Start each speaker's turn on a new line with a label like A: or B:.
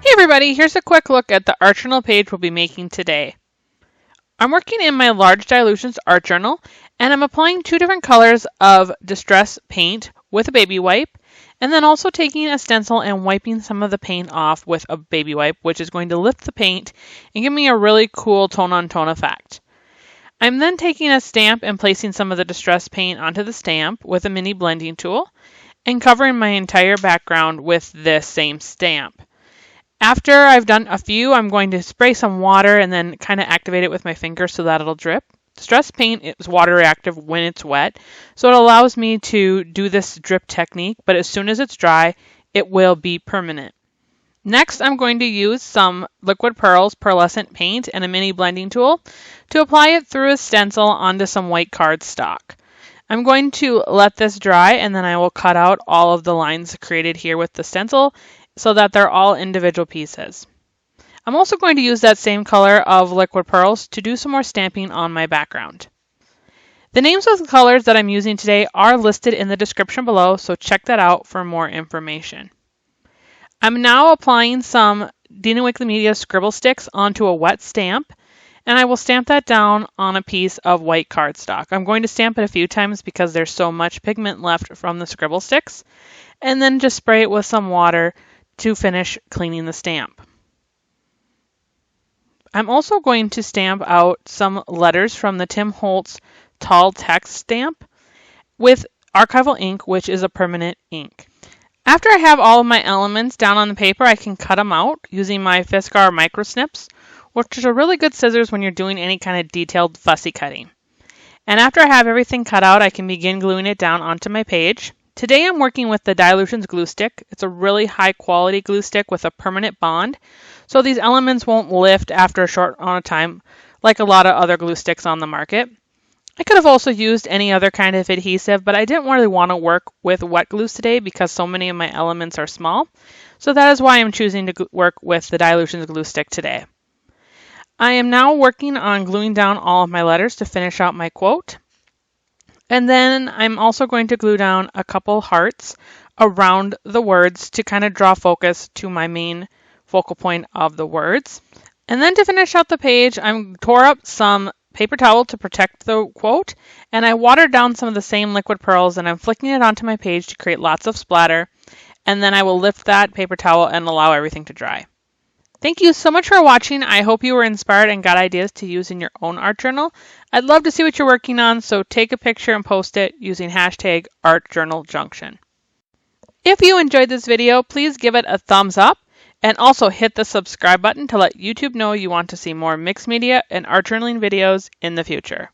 A: Hey everybody, here's a quick look at the art journal page we'll be making today. I'm working in my large dilutions art journal and I'm applying two different colors of distress paint with a baby wipe and then also taking a stencil and wiping some of the paint off with a baby wipe, which is going to lift the paint and give me a really cool tone-on-tone effect. I'm then taking a stamp and placing some of the distress paint onto the stamp with a mini blending tool and covering my entire background with this same stamp. After I've done a few, I'm going to spray some water and then kind of activate it with my finger so that it'll drip. Distress paint is water reactive when it's wet, so it allows me to do this drip technique, but as soon as it's dry, it will be permanent. Next, I'm going to use some Liquid Pearls pearlescent paint and a mini blending tool to apply it through a stencil onto some white cardstock. I'm going to let this dry and then I will cut out all of the lines created here with the stencil so that they're all individual pieces. I'm also going to use that same color of Liquid Pearls to do some more stamping on my background. The names of the colors that I'm using today are listed in the description below, so check that out for more information. I'm now applying some Dina Wakley Media scribble sticks onto a wet stamp, and I will stamp that down on a piece of white cardstock. I'm going to stamp it a few times because there's so much pigment left from the scribble sticks, and then just spray it with some water to finish cleaning the stamp. I'm also going to stamp out some letters from the Tim Holtz Tall Text stamp with archival ink, which is a permanent ink. After I have all of my elements down on the paper, I can cut them out using my Fiskar micro snips, which are really good scissors when you're doing any kind of detailed fussy cutting. And after I have everything cut out, I can begin gluing it down onto my page. Today I'm working with the Dilutions glue stick. It's a really high quality glue stick with a permanent bond, so these elements won't lift after a short amount of time like a lot of other glue sticks on the market. I could have also used any other kind of adhesive, but I didn't really want to work with wet glues today because so many of my elements are small, so that is why I'm choosing to work with the Dilutions glue stick today. I am now working on gluing down all of my letters to finish out my quote. And then I'm also going to glue down a couple hearts around the words to kind of draw focus to my main focal point of the words. And then to finish out the page, I tore up some paper towel to protect the quote, and I watered down some of the same Liquid Pearls and I'm flicking it onto my page to create lots of splatter. And then I will lift that paper towel and allow everything to dry. Thank you so much for watching. I hope you were inspired and got ideas to use in your own art journal. I'd love to see what you're working on, so take a picture and post it using hashtag ArtJournalJunction. If you enjoyed this video, please give it a thumbs up and also hit the subscribe button to let YouTube know you want to see more mixed media and art journaling videos in the future.